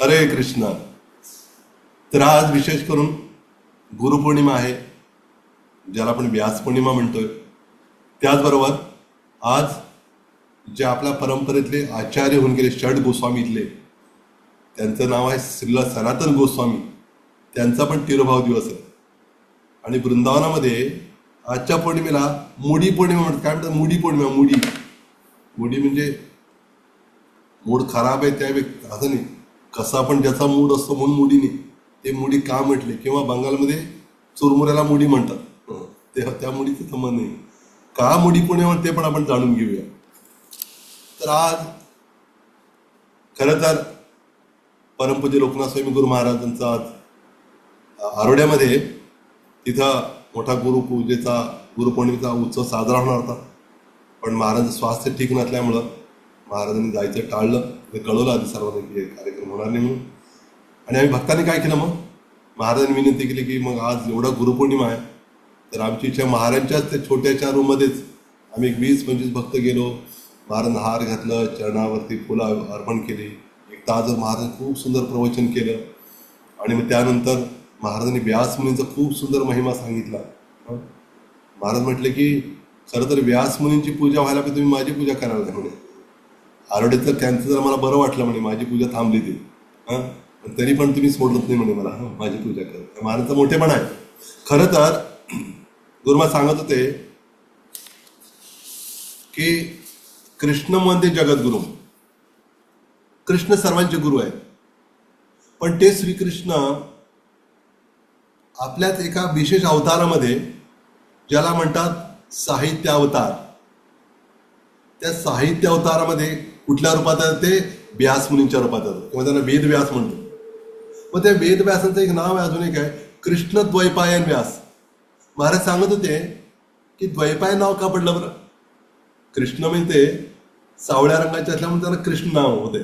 हरे कृष्ण. तर आज विशेष करून गुरुपौर्णिमा आहे, ज्याला आपण व्यास पौर्णिमा म्हणतोय. त्याचबरोबर आज जे आपल्या परंपरेतले आचार्य होऊन गेले षड गोस्वामी इथले, त्यांचं नाव आहे श्रील सनातन गोस्वामी. त्यांचा पण तिरुभाव दिवस आहे. आणि वृंदावनामध्ये आजच्या पौर्णिमेला मुडी पौर्णिमा म्हणतात. काय म्हणतात? मुडी पौर्णिमा. मुडी मुडी म्हणजे मूड खराब आहे त्या व्यक्ती, असं नाही, कसा पण ज्याचा मूड असतो म्हणून मुडी नाही. ते मुडी का म्हटले, किंवा बंगालमध्ये चुरमुऱ्याला मुडी म्हणतात. ते त्या मुडीचा संबंध नाही. का मुडी पौर्णिमा ते पण आपण जाणून घेऊया. तर आज खरं तर परमपूज्य लोकनाथ स्वामी गुरु महाराजांचा आज आरोड्यामध्ये तिथं मोठा गुरुपूजेचा गुरुपौर्णिमेचा उत्सव साजरा होणार होता. पण महाराजांचं स्वास्थ्य ठीक नसल्यामुळं महाराजांनी जायचं टाळलं. ते कळवलं आधी सर्वांनी की कार्यक्रम होणार नाही म्हणून. आणि आम्ही भक्तांनी काय केलं, मग महाराजांनी विनंती केली की मग आज एवढा गुरुपौर्णिमा आहे, तर आमची इच्छा महाराजांच्याच त्या छोट्याच्या रूममध्येच आम्ही 20-25 भक्त गेलो. महाराजांना हार घातलं, चरणावरती फुलं अर्पण केली. एक तासभर महाराजांनी खूप सुंदर प्रवचन केलं. आणि मग त्यानंतर महाराजांनी व्यास मुनींचा खूप सुंदर महिमा सांगितला. महाराज म्हटले की खरं तर व्यास मुनींची पूजा व्हायला पाहिजे, तुम्ही माझी पूजा करायला नाही म्हणे. आरोडे तर त्यांचं जर मला बरं वाटलं म्हणे, माझी पूजा थांबली ती. पण तरी पण तुम्ही सोडत नाही म्हणे मला, माझी पूजा कर. महाराजांचा मोठेपणा आहे. खरं तर गुरुमा सांगत होते की कृष्ण म्हणजे जगद्गुरु. कृष्ण सर्वांचे गुरु आहेत. पण ते श्रीकृष्ण आपल्याच एका विशेष अवतारामध्ये, ज्याला म्हणतात साहित्य अवतार, त्या साहित्य अवतारामध्ये कुठल्या रूपात आहे ते व्यास मुनींच्या रूपात येतं, किंवा त्यांना वेद व्यास म्हणतो. मग त्या वेद व्यासांचं एक नाव आहे, अजून एक आहे कृष्ण द्वैपायन व्यास. महाराज सांगत होते की द्वैपायन नाव का पडलं बरं. कृष्ण म्हणजे सावळ्या रंगाचे असल्यामुळे त्याला कृष्ण नाव होते.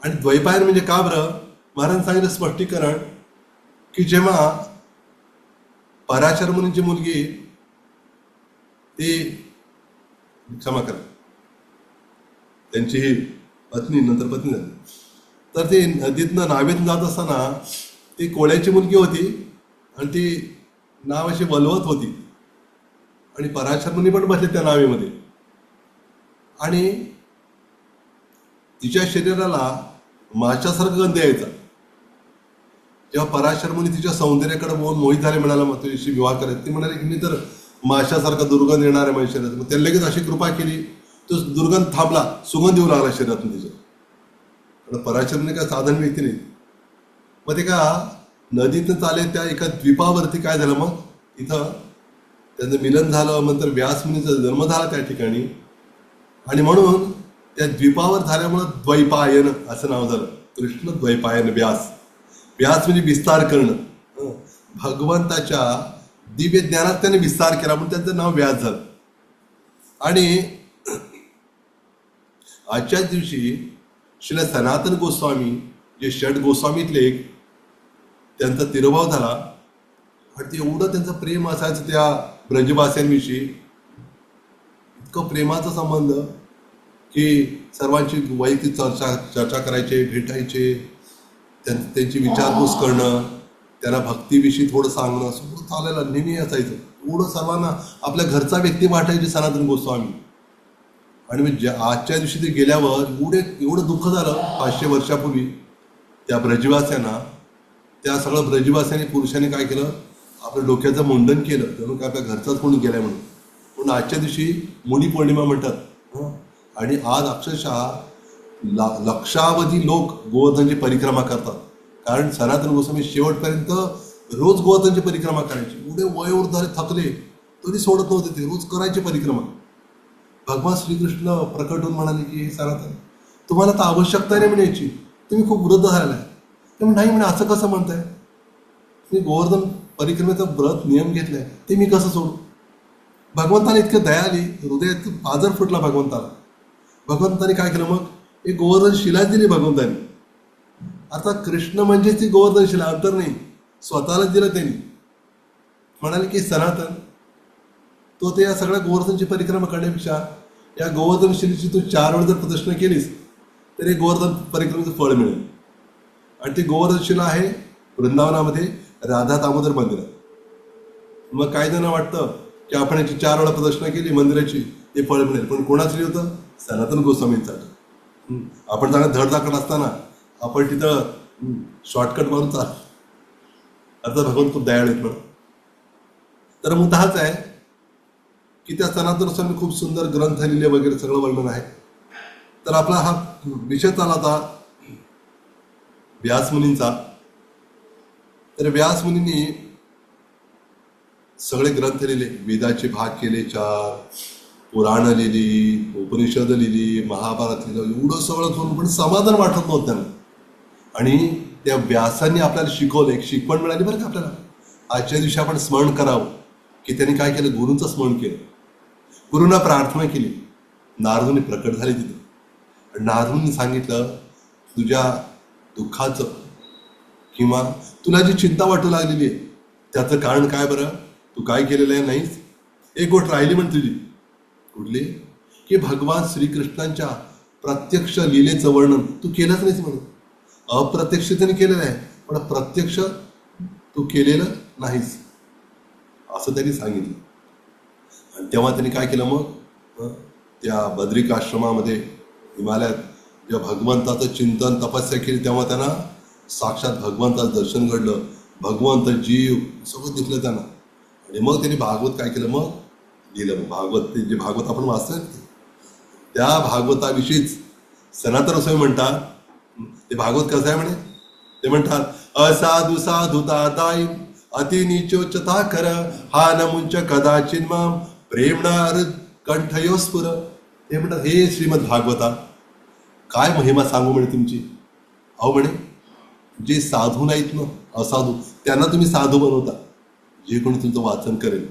आणि द्वैपायन म्हणजे का बरं. महाराज सांगितलं स्पष्टीकरण की जेव्हा पराशर मुनींची मुलगी, ती क्षमा करा, त्यांची ही पत्नी नंतर पत्नी झाली, तर ती नदीतनं नावेतून जात असताना ती कोळ्याची मुलगी होती आणि ती नाव अशी वलवत होती. आणि पराशर मुनी पण बसले त्या नावेमध्ये. आणि तिच्या शरीराला माशासारखं गंध यायचा. जेव्हा पराशर मुनी तिच्या सौंदर्याकडे बघून मोहित झाले, म्हणाला मग तुझ्याशी विवाह करायचा. ती म्हणाले की मी तर माशासारखा दुर्गंध येणार आहे माझ्या शरीरात. मग त्याला लगेच अशी कृपा केली, तो दुर्गंध थांबला, सुगंध येऊ लागला शरीरातून तिच्या. कारण पराशर मुनी काय साधारण व्यक्ती नाही. मग ते का नदीतून चाले त्या एका द्वीपावरती काय झालं, मग तिथं त्यांचं मिलन झालं. नंतर व्यास मुनीचा जन्म झाला त्या ठिकाणी. आणि म्हणून त्या द्वीपावर झाल्यामुळं द्वैपायन असं नाव झालं. कृष्ण द्वैपायन व्यास. व्यास म्हणजे विस्तार करणं. भगवंताच्या दिव्य ज्ञानात त्याने विस्तार केला म्हणून त्यांचं नाव व्यास झालं. आणि आजच्याच दिवशी श्री सनातन गोस्वामी, जे षड गोस्वामीतले एक, त्यांचा तिरुभाव झाला. आणि ते एवढं त्यांचं प्रेम असायचं त्या ब्रजवासियांविषयी, इतकं प्रेमाचा संबंध की सर्वांची वैयक्तिक चर्चा करायचे, भेटायचे, त्यांची विचारपूस करणं, त्यांना भक्तीविषयी थोडं सांगणं, सगळं चालायला नेहमी असायचं. एवढं सर्वांना आपल्या घरचा व्यक्ती वाटायचे सनातन गोस्वामी. आणि मग आजच्या दिवशी ते गेल्यावर एवढं दुःख झालं 500 वर्षापूर्वी त्या ब्रजवास्यांना. त्या सगळं ब्रजवास्यांनी, पुरुषांनी काय केलं, आपल्या डोक्याचं मुंडन केलं, जणू काय आपल्या घरचाच कोणी गेलाय म्हणून. म्हणून आजच्या दिवशी मुनी पौर्णिमा म्हणतात. आणि आज अक्षरशः लक्षावधी लोक गोवर्धनची परिक्रमा करतात. कारण सनातन गोस्वामी शेवटपर्यंत रोज गोवर्धनची परिक्रमा करायची. एवढे वयोवृद्ध झाले, थकले, तरी सोडत नव्हते, ते रोज करायची परिक्रमा. भगवान श्रीकृष्ण प्रकट होऊन म्हणाले की हे सनातन, तुम्हाला तर आवश्यकता नाही म्हणायची, तुम्ही खूप वृद्ध झालेला आहे. ते नाही म्हणे, असं कसं म्हणताय, मी गोवर्धन परिक्रमेचा व्रत नियम घेतलाय, ते मी कसं सोडू. भगवंताने इतकं दया आली, हृदयात पाजर फुटला भगवंताला. भगवंताने काय केलं, मग एक गोवर्धन शिला दिली भगवंताने. आता कृष्ण म्हणजे ती गोवर्धन शिला, अंतर नाही, स्वतःलाच दिलं त्यांनी. म्हणाले की सनातन, तो ते या सगळ्या गोवर्धनची परिक्रमा करण्यापेक्षा या गोवर्धन शिलेची तू 4 वेळ जर प्रदक्षिणा केलीस तर हे गोवर्धन परिक्रमेचं फळ मिळेल. आणि ते गोवर्धनशिला आहे वृंदावनामध्ये राधा दामोदर मंदिरात. मग काही जण वाटतं की आपण याची 4 वेळा प्रदक्षिणा केली मंदिराची ते फळ मिळेल, पण कोणासाठी होतं? सनातन गोस्वामींसाठी. आपण चांगलं धडधाकट असताना आपण तिथं शॉर्टकट मारून चाल. आता भगवान खूप दयाळू आहेत. पण तर मुद्दा हाच आहे की त्या सनातन स्वामी खूप सुंदर ग्रंथ लिहिले वगैरे सगळं वर्णन आहे. तर आपला हा विषय चालला होता व्यासमुनींचा. तर व्यासमुनींनी सगळे ग्रंथ लिहिले, वेदाचे भाग केले 4, पुराण लिहिली, उपनिषद लिहिली, महाभारत लिहिलं, एवढं सगळं करून पण समाधान वाटत नव्हतं त्यांना. आणि त्या व्यासांनी आपल्याला शिकवलं, एक शिकवण मिळाली बरं का आपल्याला. आजच्या दिवशी आपण स्मरण करावं की त्यांनी काय केलं? गुरूंचं स्मरण केलं, गुरूंना प्रार्थना केली. नारदमुनी प्रकट झाले तिथे. नारदमुनी सांगितलं, तुझ्या दुःखाचं किंवा तुला जी चिंता वाटू लागलेली आहे त्याचं कारण काय बरं? तू काय केलेलं आहे? नाहीच. एक गोष्ट राहिली म्हण तुझी. कुठली? की भगवान श्रीकृष्णांच्या प्रत्यक्ष लीलेचं वर्णन तू केलंच नाहीस म्हणून. अप्रत्यक्षतेने केलेलं आहे पण प्रत्यक्ष तू केलेलं नाहीस असं त्यांनी सांगितलं. आणि तेव्हा त्यांनी काय केलं मग? त्या बद्रिकाश्रमामध्ये हिमालयात जेव्हा भगवंताचं चिंतन तपस्या केली तेव्हा त्यांना साक्षात भगवंताचं दर्शन घडलं. भगवंत जीव सगळं दिसलं त्यांना. आणि मग त्यांनी भागवत काय केलं? मग लिहिलं भागवत. ते जे भागवत आपण वाचतोय त्या भागवताविषयीच सनातन स्वामी म्हणतात. ते भागवत कसं आहे म्हणे? ते म्हणतात, असाधू साधुता दाई अति नीचोच्चता कर हा नमुंच कदाचिन माम प्रेमणार कंठयोस्फुर. ते म्हणतात, हे श्रीमद भागवता काय महिमा सांगू म्हणे तुमची. अहो म्हणे, जे साधू नाहीत ना, असाधू, त्यांना तुम्ही साधू बनवता. जे कोणी तुमचं वाचन करेल.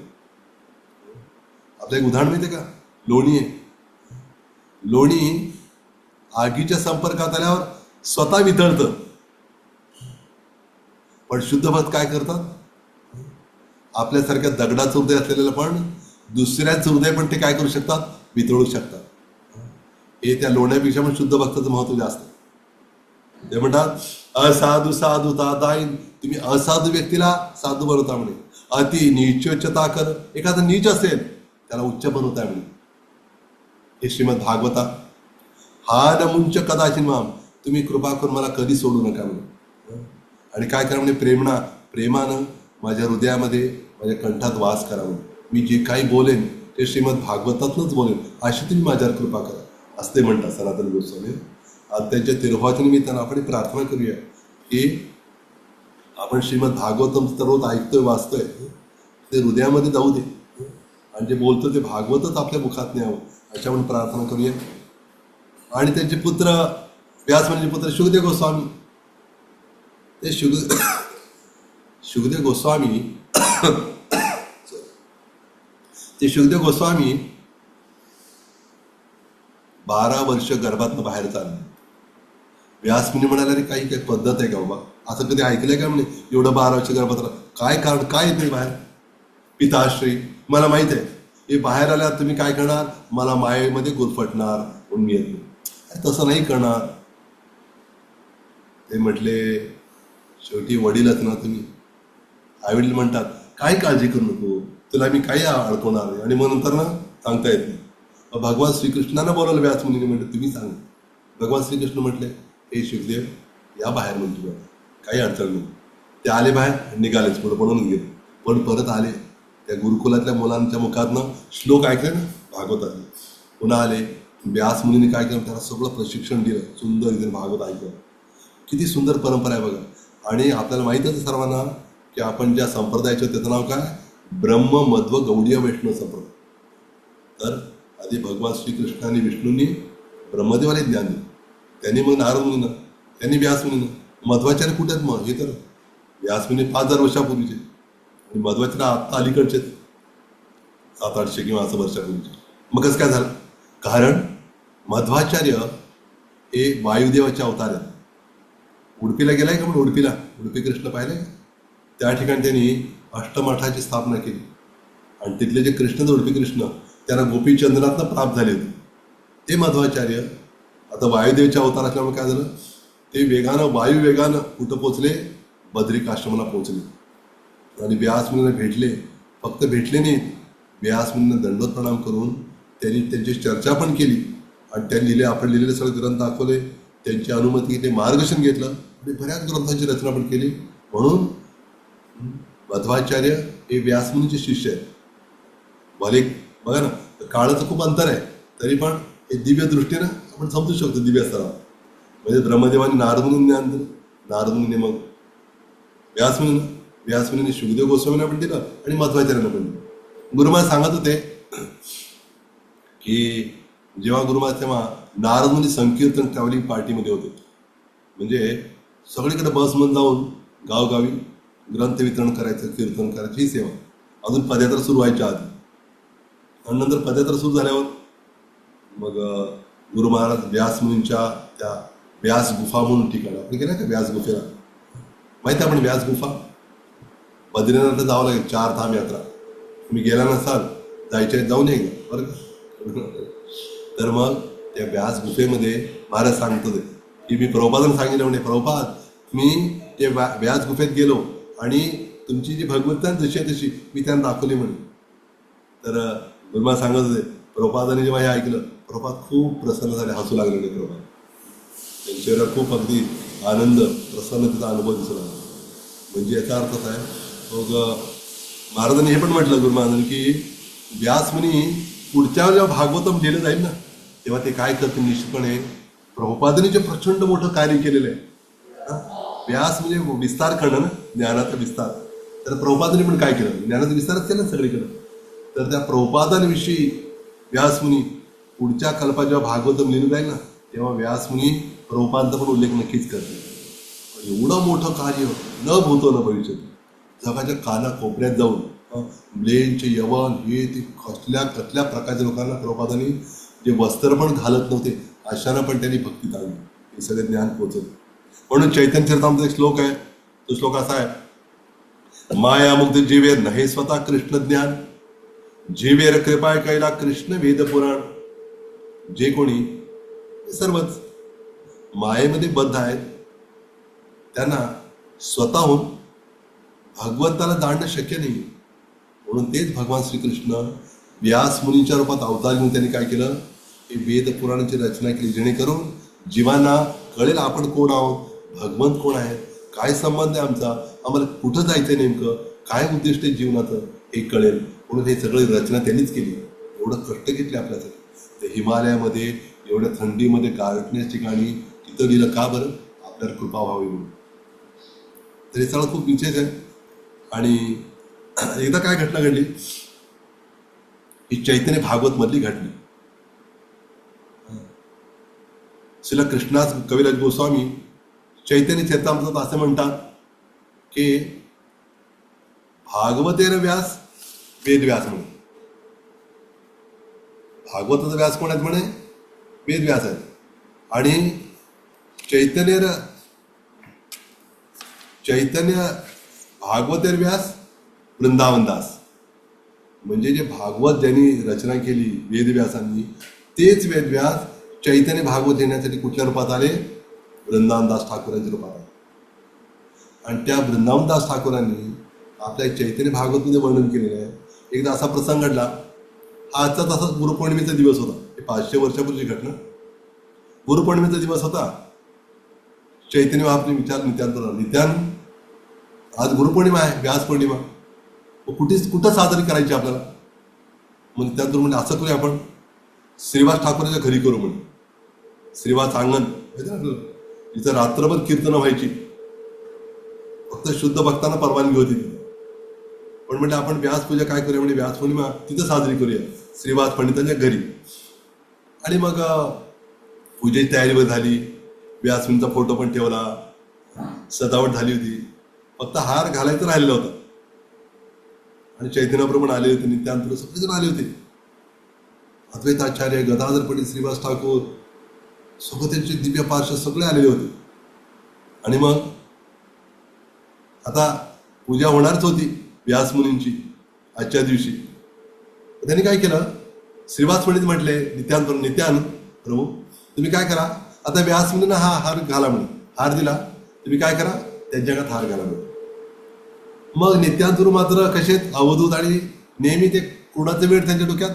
आपलं एक उदाहरण माहिती आहे का? लोणी आहे. लोणी आगीच्या संपर्कात आल्यावर स्वतः वितळतं, पण शुद्ध भक्त काय करतात? आपल्यासारख्या दगडाचं हृदय असलेलं पण दुसऱ्याचं हृदय पण ते काय करू शकतात? वितळू शकतात. हे त्या लोण्यापेक्षा पण शुद्ध भक्ताचं महत्व जास्त. ते म्हणतात, असाधू साधुता दाईन. तुम्ही असाधू व्यक्तीला साधू बनवता म्हणे. अति नीचोच्चता कर. एखादं नीच असेल त्याला उच्च बनवताय म्हणे. हे श्रीमद भागवता. हा नमुंच कदाचिन माम. तुम्ही कृपा करून मला कधी सोडू नका म्हणे. आणि काय करा म्हणे? प्रेमानं माझ्या हृदयामध्ये माझ्या कंठात वास करा म्हणे. मी जे काही बोलेन ते श्रीमद भागवतातूनच बोलेन, अशी तुम्ही माझ्यावर कृपा करा असते म्हणतात सनातन गोस्वामी. आज त्यांच्या तिरुभावाच्या निमित्तानं आपण प्रार्थना करूया की आपण श्रीमद भागवतम सर्वच ऐकतोय वाचतोय ते हृदयामध्ये जाऊ दे, आणि जे बोलतो ते भागवतच आपल्या मुखात न्यावं अशा आपण प्रार्थना करूया. आणि त्यांचे पुत्र व्यासमुनीचे पुत्र शुकदेव गोस्वामी, ते शुकदेव गोस्वामी ते शुकदेव गोस्वामी 12 वर्ष गर्भातनं बाहेर चालले. व्यासमुनी म्हणाले, अरे काही काही पद्धत आहे का बाबा? असं कधी ऐकलंय का म्हणे? एवढं 12 वर्ष गर्भात काय कारण? काय येते बाहेर? पिताश्री, मला माहित आहे हे बाहेर आल्यावर तुम्ही काय करणार? मला मायेमध्ये गुरफटणार म्हणून मी येत नाही. तसं नाही करणार. ते म्हटले, शेवटी वडीलच ना तुम्ही. आईवडील म्हणतात, काही काळजी करू नको, तुला मी काही अडकवणार नाही. आणि मग नंतर ना सांगता येत नाही. भगवान श्रीकृष्णानं बोलवलं व्यासमुनीने. म्हटलं तुम्ही सांगा. भगवान श्रीकृष्ण म्हटले, हे शुकदेव या बाहेर म्हणतो, काही अडचण नाही. ते आले बाहेर, निघालेच, पुढे पडून गेले. पण परत आले, त्या गुरुकुलातल्या मुलांच्या मुखातनं श्लोक ऐकले ना भागवतातले. पुन्हा आले. व्यासमुनीने काय केलं? त्याला सगळं प्रशिक्षण दिलं. सुंदर इथे भागवत ऐकलं. किती सुंदर परंपरा आहे बघा. आणि आपल्याला माहीतच आहे सर्वांना की आपण ज्या संप्रदायाचं त्याचं नाव काय? ब्रह्म मध्व गौडीय वैष्णव संप्रदाय. तर आधी भगवान श्रीकृष्णाने विष्णूंनी ब्रह्मदेवाला ज्ञान दिलं, त्यांनी मग नारद मुनीनं, त्यांनी व्यासमुनीनं. मध्वाचार्य कुठे आहेत मग? हे तर व्यासमुनी 5000 वर्षापूर्वीचे आणि मध्वाचार्य आत्ता अलीकडचे 700-800 किंवा असं वर्षापूर्वीचे. मग कसं काय झालं? कारण मध्वाचार्य हे वायुदेवाचे अवतार आहेत. उडपीला गेलाय का? म्हणून उडपी कृष्ण पाहिलंय. त्या ठिकाणी त्यांनी अष्टमठाची स्थापना केली. आणि तिथले जे कृष्ण, उडपी कृष्ण, त्यांना गोपीचंद्रातनं प्राप्त झाले होते. ते मध्वाचार्य आता वायुदेवच्या अवतार असल्यामुळे काय झालं? ते वेगानं वायू वेगानं कुठं पोचले, बद्रिकाश्रमाला पोचले आणि व्यास मुनींना भेटले. फक्त भेटले नाहीत, व्यास मुनींना दंडवत प्रणाम करून त्यांनी त्यांची चर्चा पण केली आणि त्यांनी आपण लिहिलेले सगळे ग्रंथ दाखवले, त्यांची अनुमती घेतली, मार्गदर्शन घेतलं आणि बऱ्याच ग्रंथांची रचना पण केली. म्हणून मध्वाचार्य हे व्यासमुनीचे शिष्य आहेत. भले बघा ना, काळाचं खूप अंतर आहे, तरी पण हे दिव्य दृष्टीनं आपण समजू शकतो. दिव्य स्तरावर म्हणजे ब्रह्मदेवाने नारदमुनी ज्ञान दिलं, नारदमुनीने मग व्यासमुनीने शुकदेव गोस्वामींना पण दिलं आणि मध्वाचार्यांना पण दिलं. गुरुमहाराज सांगत होते की जेव्हा गुरुमहाराज तेव्हा नारदमुनी संकीर्तन ट्रॅव्हलिंग पार्टीमध्ये होते. म्हणजे सगळीकडे बसमध्ये जाऊन गावगावी ग्रंथ वितरण करायचं, कीर्तन करायचं, ही सेवा अजून पदयात्रा सुरू व्हायच्या आधी. आणि नंतर पदयात्रा सुरू झाल्यावर मग गुरु महाराज व्यासमुनींच्या त्या व्यास गुफा म्हणून ठिकाण, आपण गेला का व्यास गुफेला? माहिती आहे आपण व्यास गुफा बद्रीनाथला जावं लागेल, 4 धाम यात्रा. तुम्ही गेला नसाल, जायच्या जाऊन येईल बरं का. तर मग त्या व्यास गुफेमध्ये महाराज सांगतो की मी प्रभुपादांना सांगितलं म्हणे, प्रभुपाद मी ते व्यास गुफेत गेलो आणि तुमची जी भगवंतान जशी आहे तशी मी त्यांना दाखवली म्हणे. तर गुरुमा सांगत होते, प्रभुपादांनी जेव्हा हे ऐकलं, प्रभुपाद खूप प्रसन्न झाले, हसू लागले नाही प्रभुपाद. त्यांच्यावर खूप अगदी आनंद, प्रसन्नतेचा अनुभव दिसू लागला. म्हणजे याचा अर्थ काय, मग महाराजांनी हे पण म्हटलं गुरु महाराजांनी की व्यासमुनी पुढच्या जेव्हा भागवतम लिहिलं जाईल ना, तेव्हा ते काय करतील निश्चितपणे, प्रभुपादांनी जे प्रचंड मोठं कार्य केलेलं आहे. व्यास म्हणजे विस्तार करणं ना, ज्ञानाचा विस्तार. तर प्रभुपादांनी पण काय केलं, ज्ञानाचा विस्तारच केला ना सगळीकडं. तर त्या प्रभुपादांविषयी व्यासमुनी पुढच्या कल्पात जेव्हा भागवतम लिहिलं जाईल ना, तेव्हा व्यासमुनी प्रभुपादांचा पण उल्लेख नक्कीच करते. एवढं मोठं कार्य न भूतो न भविष्यत, जगाच्या कानाकोपऱ्यात जाऊन ब्लेनचे यवन हे ते कसल्या प्रकारच्या लोकांना प्रभुपादांनी जे वस्त्र पण घालत नव्हते अशांना पण त्यांनी भक्ती लावली, हे सगळे ज्ञान पोचवलं. म्हणून चैतन्य चरितामृत एक श्लोक आहे, तो श्लोक असा आहे, मायामुग्ध जीवेर नहे स्वतः कृष्ण ज्ञान, जीवेर कृपाय कैला कृष्ण वेद पुराण. जे कोणी सर्वच मायेमध्ये बद्ध आहेत त्यांना स्वतःहून भगवंताला जाणणं शक्य नाही. म्हणून तेच भगवान श्रीकृष्ण व्यास मुनीच्या रूपात अवतार घेऊन त्यांनी काय केलं, हे वेद पुराणाची रचना केली, जेणेकरून जीवांना कळेल आपण कोण आहोत, भगवंत कोण आहेत, काय संबंध आहे आमचा, आम्हाला कुठं जायचं आहे, नेमकं काय उद्दिष्ट आहे जीवनाचं हे कळेल. म्हणून हे सगळी रचना त्यांनीच केली. एवढं कष्ट घेतले आपल्यासाठी. ते हिमालयामध्ये एवढ्या थंडीमध्ये गारठण्याच्या ठिकाणी तिथं लिहिलं का बरं, आपल्याला कृपा व्हावी म्हणून. तर हे सगळं खूप विशेष आहे. आणि एकदा काय घटना घडली, ही चैतन्य भागवत मधली घटना. श्रील कृष्णास कविराज गोस्वामी चैतन्य चरितामृतात असं म्हणतात की भागवतेर व्यास वेदव्यास म्हणे. भागवताचा व्यास कोण आहेत म्हणे, वेदव्यास आहेत. आणि चैतन्य भागवतेर व्यास वृंदावनदास. म्हणजे जे भागवत ज्यांनी रचना केली वेदव्यासांनी, तेच वेदव्यास चैतन्य भागवत येण्यासाठी कुठल्या रूपात आले, वृंदावनदास ठाकूरांच्या रूपात आले. आणि त्या वृंदावनदास ठाकूरांनी आपल्या चैतन्य भागवतमध्ये वर्णन केलेलं आहे. एकदा असा प्रसंग घडला, हा आजचा तसाच गुरुपौर्णिमेचा दिवस होता. 500 वर्षापूर्वीची घटना. गुरुपौर्णिमेचा दिवस होता. चैतन्य महाप्रभू विचार नित्यान आज गुरुपौर्णिमा आहे, व्यास पौर्णिमा, कुठं साजरी करायची आपल्याला. मग त्यातून म्हणजे असं करूया आपण श्रीवास ठाकूरांच्या घरी करू म्हणजे. श्रीवास अंगण तिथं रात्रभर कीर्तनं व्हायची, फक्त शुद्ध भक्तांना परवानगी होती. पण म्हणजे आपण व्यास पूजा काय करूया म्हणजे व्यास पौर्णिमा तिथं साजरी करूया श्रीवास पंडितांच्या घरी. आणि मग पूजेची तयारी वगैरे झाली, व्यासमुनींचा फोटो पण ठेवला, सजावट झाली होती, फक्त हार घालायचं राहिलेलं होतं. आणि चैतन्यप्रभू पण आले होते, नित्यानंद सगळेजण आले होते, अद्वैताचार्य, गदाधर पंडित, श्रीवास ठाकूर, सगळं त्यांचे दिव्य पार्श्व सगळे आलेले होते. आणि मग आता पूजा होणारच होती व्यासमुनींची आजच्या दिवशी. त्यांनी काय केलं, श्रीवास पंडित म्हटले नित्यान प्रभू तुम्ही काय करा, आता व्यासमुनींना हा हार घाला म्हणे. हार दिला, तुम्ही काय करा, त्यांच्या गळ्यात हार घाला. मग नित्यानंद मात्र कसे अवधूत आणि नेहमी ते कुणाचं वेळ त्यांच्या डोक्यात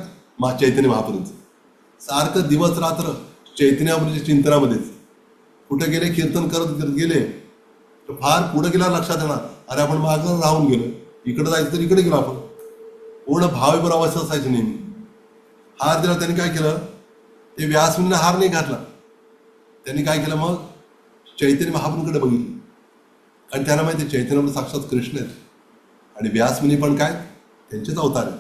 चैतन्य महाप्रभूंचं. सारखं दिवस रात्र चैतन्य महाप्रभूंच्या चिंतनामध्येच. कुठे गेले कीर्तन करत करत गेले तर फार पुढे गेल्यावर लक्षात येणार, अरे आपण मागं राहून गेलो, इकडे जायचं तर इकडे गेलो आपण. पूर्ण भावविभोर अवस्था असायची नेहमी. हार दिला, त्यांनी काय केलं, ते व्यासमुनींना हार नाही घातला. त्यांनी काय केलं, मग चैतन्य महाप्रभूंकडे बघितलं. आणि त्यांना माहिती चैतन्य महाप्रभू साक्षात कृष्ण आहेत आणि व्यासमुनी पण काय त्यांचेच अवतार आहेत.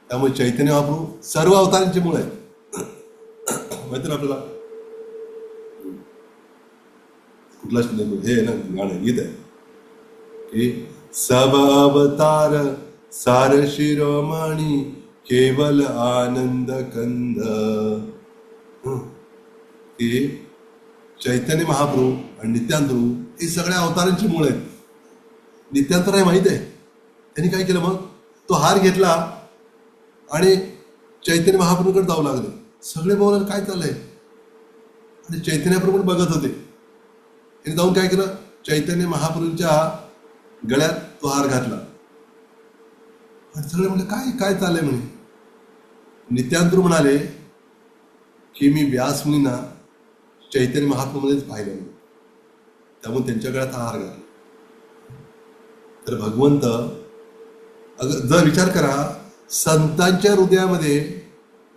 त्यामुळे चैतन्य महाप्रभू सर्व अवतारांचे मूळ आहेत. माहिती ना आपल्याला कुठला हे आहे ना गाणं, गीत आहे की सब अवतार सार शिरोमणी केवल आनंद कंद. की चैतन्य महाप्रभू आणि नित्यानंद प्रभू हे सगळ्या अवतारांची मूळ आहेत. नित्यानंद हे माहित आहे. त्यांनी काय केलं, मग तो हार घेतला आणि चैतन्य महाप्रभूकडे जाऊ लागले. सगळे बोलायला काय चाललंय, आणि चैतन्य प्रभू बघत होते. त्यांनी जाऊन काय केलं, चैतन्य महाप्रभूंच्या गळ्यात तो हार घातला. आणि सगळे म्हणले काय काय चाललंय म्हणे. नित्यानंद प्रभू म्हणाले की मी व्यासमुनींना चैतन्य महाप्रभूमध्येच पाहिलं म्हणे, त्यामुळे त्यांच्या गळ्यात हा हार घातला. तर भगवंत जर विचार करा, संतांच्या हृदयामध्ये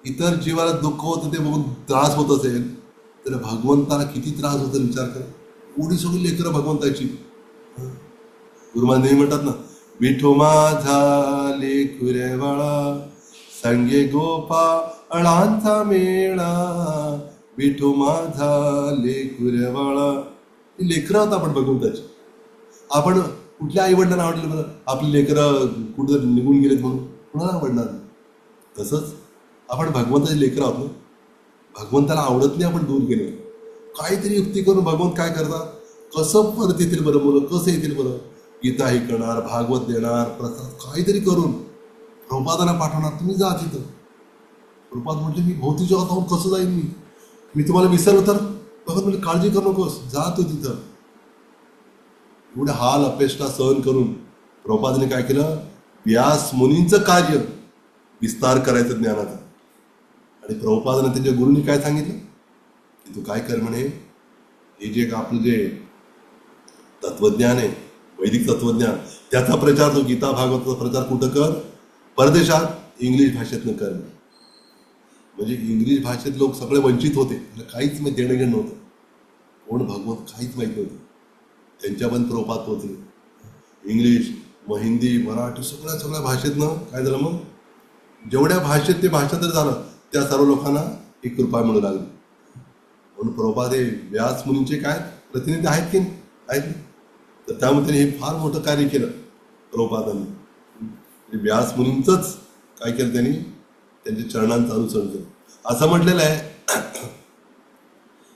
इतर जीवाला दुःख होतं ते बघून त्रास होत असेल तर भगवंताला किती त्रास होतो विचार करा. एवढी सगळी लेकरं भगवंताची. गुरुमान नेहमी म्हणतात ना, विठो माझा लेकुरेवाळा संगे गोपाळांचा मेळा, विठो माझा लेकुरेवाळा. ही लेकरं होता आपण भगवंताची. आपण कुठल्या आई वडिलांना आवडलं बरं, आपली लेकरं कुठं निघून गेलेत म्हणून कुणाला आवडणार नाही. तसंच आपण भगवंताचे लेकरं आहोत ना. भगवंताला आवडत नाही आपण दूर गेलो, काहीतरी युक्ती करून भगवंत काय करतात, कसं परत येतील बरं मुलं, कसं येतील बरं, गीता हे करणार, भागवत देणार, प्रसाद काहीतरी करून प्रभुपादांना पाठवणार, तुम्ही जा तिथं. प्रभुपाद म्हटले मी भोवती जगात आहोत, कसं जाईन मी तुम्हाला विसरलो तर. भगवंत म्हणजे काळजी करू नकोस, जा तू तिथं. एवढे हाल अपेष्टा सहन करून प्रभुपादांनी काय केलं, व्यास मुनींचं कार्य विस्तार करायचं ज्ञानाचा. आणि प्रभुपादांना त्यांच्या गुरूंनी काय सांगितलं की तू काय कर म्हणे, हे जे आपलं जे तत्वज्ञान आहे, वैदिक तत्वज्ञान, त्याचा प्रचार, तो गीता भागवताचा प्रचार कुठं कर, परदेशात इंग्लिश भाषेतनं कर. म्हणजे इंग्लिश भाषेत लोक सगळे वंचित होते, काहीच देणं घेणं नव्हतं. कोण भगवंत काहीच माहीत नव्हतं. त्यांच्यापर्यंत प्रभुपाद पोहोचले. इंग्लिश, हिंदी, मराठी सगळ्या भाषेतनं काय झालं, मग जेवढ्या भाषेत ते भाषांतर झालं त्या सर्व लोकांना ही कृपा मिळू लागली. म्हणून प्रभुपाद हे व्यास मुनींचे काय प्रतिनिधी आहेत की आहेत. तर त्यामुळे त्यांनी हे फार मोठं कार्य केलं प्रभुपादांनी. व्यास मुनींचंच काय केलं, त्यांनी त्यांच्या चरणांचं अनुसरण केलं. असं म्हटलेलं आहे,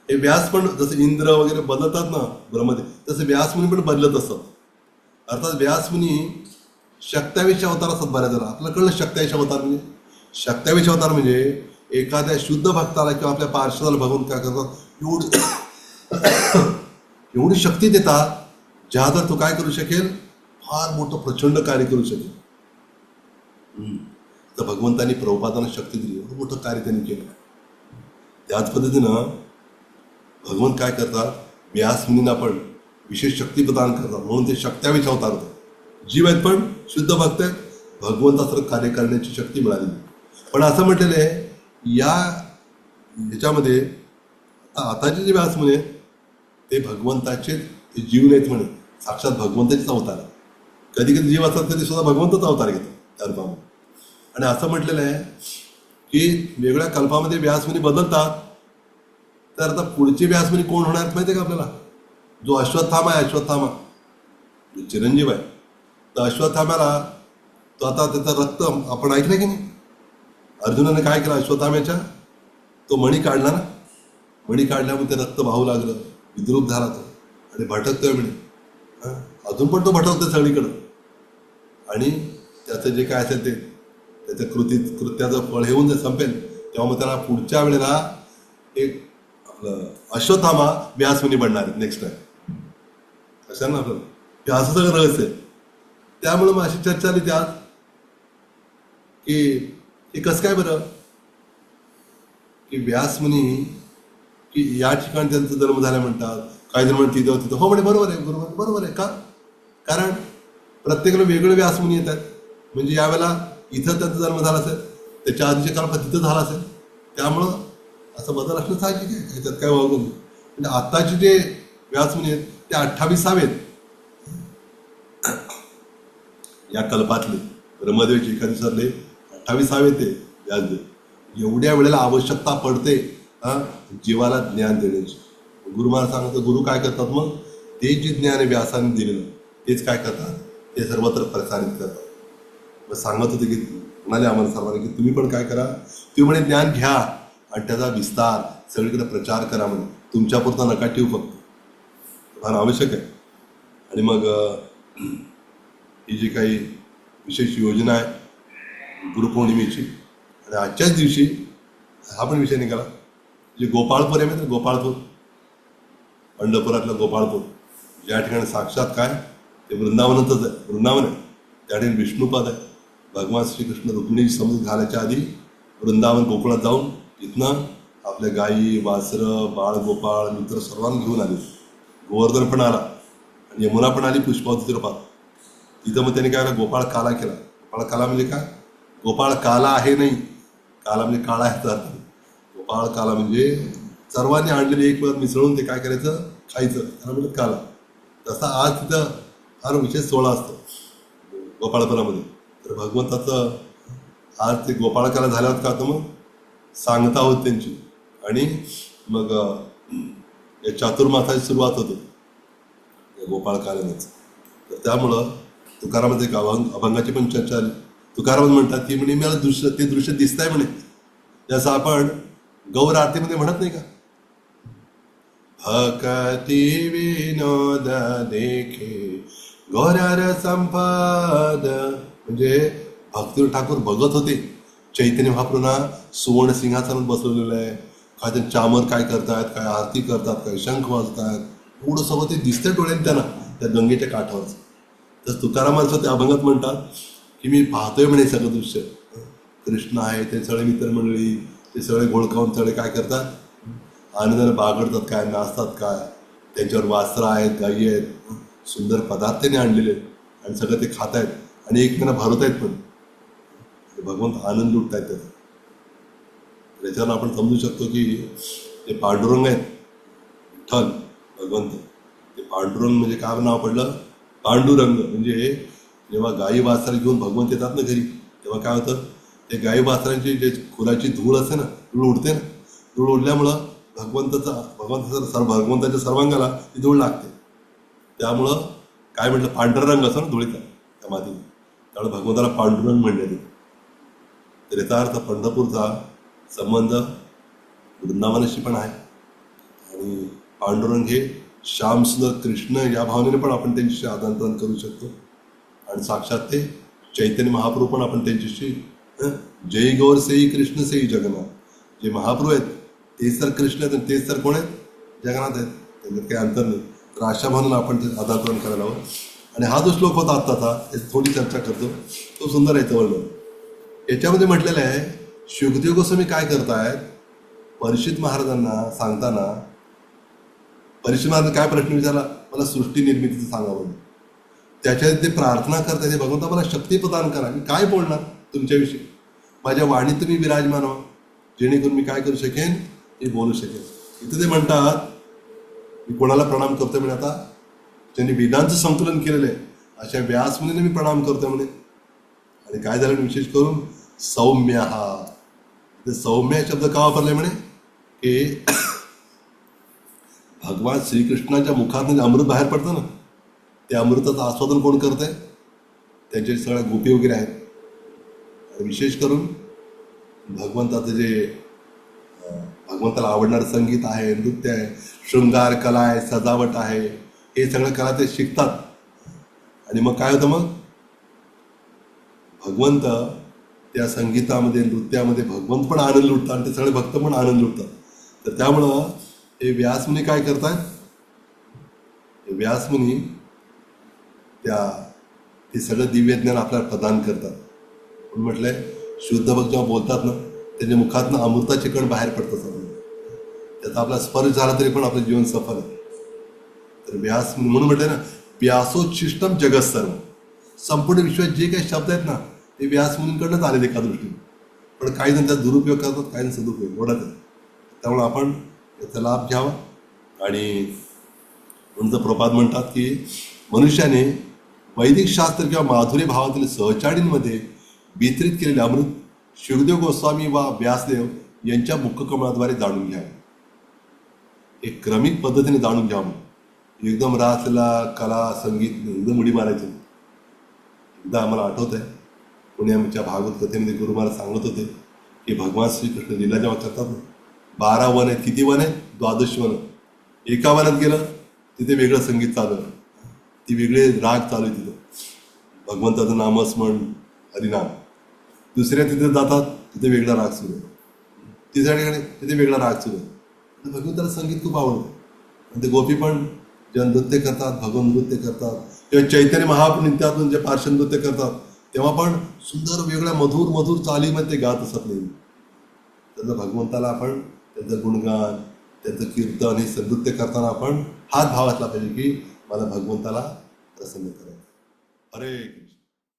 हे व्यास पण जसं इंद्र वगैरे बदलतात ना ब्रह्मदेव, तसं व्यासमुनी पण बदलत असतात. अर्थात व्यासमुनी 27 अवतार असतात. बऱ्याच जरा आपल्याला कळलं 27 अवतार म्हणजे. 27 अवतार म्हणजे एखाद्या शुद्ध भक्ताला किंवा आपल्या पार्षदाला भगवंत काय करतात, एवढी शक्ती देतात ज्यादा तो काय करू शकेल, फार मोठं प्रचंड कार्य करू शकेल. तर भगवंतांनी प्रभुपादांना शक्ती दिली, एवढं मोठं कार्य त्यांनी केलं. त्याच पद्धतीनं भगवंत काय करतात, व्यासमुनींना पण विशेष शक्ती प्रदान करतात. म्हणून ते 27 अवतार होतात. जीव आहेत पण शुद्ध भक्त आहेत, भगवंतासारखं कार्य करण्याची शक्ती मिळाली. पण असं म्हटलेलं आहे या ह्याच्यामध्ये आताचे जे व्यासमुनी आहेत ते भगवंताचे जीव नाहीत म्हणे, साक्षात भगवंताचेच अवतार. कधी कधी जीव असतात कधी सुद्धा भगवंताचा अवतार घेतात कल्पामध्ये. आणि असं म्हटलेलं आहे की वेगळ्या कल्पामध्ये व्यासमुनी बदलतात. तर आता पुढचे व्यासमुनी कोण होणार माहिती आहे का आपल्याला, जो अश्वत्थामा आहे, अश्वत्थामा जो चिरंजीव आहे. तर अश्वत्थाम्याला तो आता त्याचं रक्त आपण ऐकलं की नाही, अर्जुनाने काय केलं अश्वत्थाम्याच्या, तो मणी काढला ना, मणी काढल्यामुळे ते रक्त वाहू लागलं, विद्रूप झाला तो आणि भटकतोय म्हणे. अजून पण तो भटकतोय सगळीकडं. आणि त्याचं जे काय असेल ते त्याच्या कृत्याचं फळ हेऊन जे संपेल तेव्हा मग त्याला पुढच्या वेळेला एक अश्वत्थामा व्यासमुनी बनणार आहेत नेक्स्ट टाइम. लक्षात ना आपल्याला की असं सगळं रहस्य आहे. त्यामुळं मग अशी चर्चा आली त्यात की हे कसं काय बरं की व्यास मुनी की या ठिकाणी त्यांचा जन्म झाला म्हणतात, काही जण म्हणतात तिथं तिथं. हो म्हणे बरोबर आहे, बरोबर बरोबर आहे. का? कारण प्रत्येकाला वेगळे व्यास मुनी येतात. म्हणजे यावेळेला इथं त्यांचा जन्म झाला असेल, त्याच्या आधीच्या काळात तिथं झाला असेल, त्यामुळं असं बदल असणं साहजिक आहे, त्याच्यात काय वागून. म्हणजे आत्ताचे जे व्यासमुनी आहेत ते 28 या कल्पातले ब्रह्मदेवाचे एखादी सरले 28 ते व्यासदेव. एवढ्या वेळेला आवश्यकता पडते जीवाला ज्ञान देण्याची. गुरु महाराज सांगतो, गुरु काय करतात मग ते जे ज्ञान व्यासाने दिलेलं तेच काय करतात, ते सर्वत्र प्रसारित करतात. मग सांगत होते की म्हणाले आम्हाला सर्वांना की तुम्ही पण काय करा, तुम्ही म्हणे ज्ञान घ्या आणि त्याचा विस्तार सगळीकडे प्रचार करा. म्हणे तुमच्यापुरता नका ठेवू, फक्त फार आवश्यक आहे. आणि मग ही जी काही विशेष योजना आहे गुरुपौर्णिमेची, आणि आजच्याच दिवशी हा पण विषय निघाला, जे गोपाळपूर आहे माहिती, गोपाळपूर पंढरपुरातलं गोपाळपूर, ज्या ठिकाणी साक्षात काय ते वृंदावनातच आहे, वृंदावन आहे. त्या ठिकाणी विष्णुपद आहे. भगवान श्रीकृष्ण रुक्मिणी समज घालायच्या आधी वृंदावन गोकुळात जाऊन इथनं आपल्या गायी वासरं बाळ गोपाळ मित्र सर्वांना घेऊन आले. गोवर्धन पण आला आणि यमुना पण आली पुष्पावती रूपात. तिथं मग त्याने काय केलं, गोपाळ काला केला. गोपाळ काला म्हणजे काय, गोपाळ काला आहे नाही, काला म्हणजे काळा आहे अर्थ. गोपाळ काला म्हणजे सर्वांनी आणलेले एक वेळ मिसळून ते काय करायचं, खायचं, त्याला म्हणजे काला. तसा आज तिथं फार विशेष सोहळा असतो गोपाळपुरामध्ये. तर भगवंताचं आज ते गोपाळ काला झाल्यावर का, तर मग सांगता होत त्यांची, आणि मग या चातुर्मासाची सुरुवात होते या गोपाळ काल्यानेच. तर त्यामुळं तुकारामामध्ये एक अभंगाची पण चर्चा आली. तुकाराम म्हणतात की म्हणे मला ते दृश्य दिसतंय म्हणे, जसं आपण गौर आरतीमध्ये म्हणत नाही का, भक्ती विनोद देखे गौरार संपद. म्हणजे भक्ती ठाकूर बघत होते चैतन्य महाप्रभूंना सुवर्ण सिंहासनात बसवलेलं आहे, काय ते चामर काय करतायत, काय आरती करतात, काय शंख वाजतायत, एवढं सगळं ते दिसतंय डोळ्यात त्यांना त्या गंगेच्या काठावरच. तर तुकारामांचं ते अभंगात म्हणतात की मी पाहतोय म्हणे सगळं दृश्य, कृष्ण आहे, ते सगळे मित्रमंडळी, ते सगळे घोळकावून सगळे काय करतात, आनंदाने बागडतात, काय नाचतात, काय त्यांच्यावर वास्त्र आहेत, गायी आहेत, सुंदर पदार्थ त्यांनी आणलेले आहेत, आणि सगळं ते खात आहेत आणि एकमेकांना भरत आहेत पण. भगवंत आनंद लुटत आहेत त्याचा. त्याच्यावर आपण समजू शकतो की ते पांडुरंग आहेत, विठ्ठल भगवंत. ते पांडुरंग म्हणजे काय नाव पडलं, पांडुरंग. म्हणजे जेव्हा गायी वासरा घेऊन भगवंत येतात ना घरी, तेव्हा काय होतं, ते गायी वासरांची जे खुराची धूळ असते ना, धूळ उडते ना, धूळ उडल्यामुळं भगवंताच्या सर्वांगाला ती धूळ लागते. त्यामुळं काय म्हटलं, पांढरा रंग असतो ना धुळीचा त्या मातीत, त्यामुळे भगवंताला पांडुरंग म्हणण्यात येते. तर याचा अर्थ पंढरपूरचा संबंध वृंदावनाशी पण आहे, आणि पांडुरंग हे श्यामसुंदर कृष्ण या भावनेने पण आपण त्यांच्याशी आदानप्रदान करू शकतो. आणि साक्षात ते चैतन्य महाप्रभू पण आपण त्यांच्याशी जय गौर सेई कृष्ण सेई जगन्नाथ, जे महाप्रभू आहेत तेच तर कृष्ण आहेत, आणि तेच तर कोण आहेत, जगन्नाथ आहेत, त्याच्यात काही अंतर नाही. तर अशा म्हणून आपण ते आदानप्रदान करायला हवं. आणि हा जो श्लोक होता आत्ताचा, त्याची थोडी चर्चा करतो, तो सुंदर आहे. वर्णन याच्यामध्ये म्हटलेलं आहे, शुकदेव गोस्वामी काय करतायत, परीक्षित महाराजांना सांगताना परीक्षित महाराज काय प्रश्न विचारला, मला सृष्टी निर्मितीचं सांगावं. त्याच्यात ते प्रार्थना करतात, हे भगवंता मला शक्ती प्रदान करा, मी काय बोलणार तुमच्याविषयी, माझ्या वाणीत तुम्ही विराजमान व्हा, जेणेकरून मी काय करू शकेन, हे बोलू शकेन. इथं ते म्हणतात, मी कोणाला प्रणाम करतोय म्हणे, आता ज्यांनी वेदांचं संकलन केलेलं आहे अशा व्यासमुनीने मी प्रणाम करतोय म्हणे. आणि काय झालं विशेष करून, सौम्य हा सौम्य शब्द का वापरलाय म्हणे, की भगवान श्रीकृष्णाच्या मुखात अमृत बाहेर पडतं ना, ते अमृताचं आस्वादन कोण करतंय, त्यांचे सगळ्या गोपी वगैरे आहेत. आणि विशेष करून भगवंताचं जे भगवंताला आवडणारं संगीत आहे, नृत्य आहे, शृंगार कला आहे, सजावट आहे, हे सगळं कला ते शिकतात. आणि मग काय होतं, मग भगवंत त्या संगीतामध्ये नृत्यामध्ये भगवंत पण आनंद लुटतात आणि ते सगळे भक्त पण आनंद लुटतात. तर त्यामुळं हे व्यासमुनी काय करतात, हे व्यासमुनी ते सगळं दिव्य ज्ञान आपल्याला प्रदान करतात. म्हणून म्हटलंय शुद्ध भक्त जेव्हा बोलतात ना त्यांच्या मुखातनं अमृताचे कण बाहेर पडतात. त्याचा आपला स्पर्श झाला तरी पण आपलं जीवन सफल आहे. तर व्यास म्हणून म्हटलंय ना व्यासोच्छिष्टम जगत सर्व. संपूर्ण विश्वात जे काही शब्द आहेत ना ते व्यास मुनींकडनंच आलेले एका दृष्टीने. पण काही जण त्याचा दुरुपयोग करतात, काही जण सदुपयोग, एवढाच आहे. त्यामुळे आपण त्याचा लाभ घ्यावा. आणि म्हणून प्रपाद म्हणतात की मनुष्याने वैदिक शास्त्र किंवा माधुरी भावातील सहचारींमध्ये वितरित केलेले अमृत शुकदेव गोस्वामी वा व्यासदेव यांच्या मुखकमळाद्वारे जाणून घ्यावे. एक क्रमिक पद्धतीने जाणून घ्यावं. एकदम रासला कला संगीत एकदम उडी मारायची. एकदा आम्हाला आठवत आहे पुण्याच्या भागवत कथेमध्ये गुरु महाराज सांगत होते की भगवान श्रीकृष्ण लीला जेव्हा करतात ना 12 वन आहेत. किती वन आहेत? 12 वन. एका वनात गेलं तिथे वेगळं संगीत चालू आहे, ती वेगळे राग चालू आहे तिथं, भगवंताचं नामस्मरण हरिनाम. दुसऱ्या तिथे जातात तिथे वेगळा राग सुरू आहे, तिसऱ्या ठिकाणी तिथे वेगळा राग सुरू आहे. भगवंताला संगीत खूप आवडतं. आणि ते गोपी पण जेव्हा नृत्य करतात, भगवंत नृत्य करतात किंवा चैतन्य महाप्रभू नित्यातून जे पार्श्व नृत्य करतात तेव्हा पण सुंदर वेगळ्या मधुर मधुर चालीमध्ये ते गात असत नाही. त्याचं भगवंताला आपण त्याचं गुणगान त्याचं कीर्तन हे नृत्य करताना आपण हाच भाव असला पाहिजे की मला भगवंताला प्रसन्न करायचं. अरे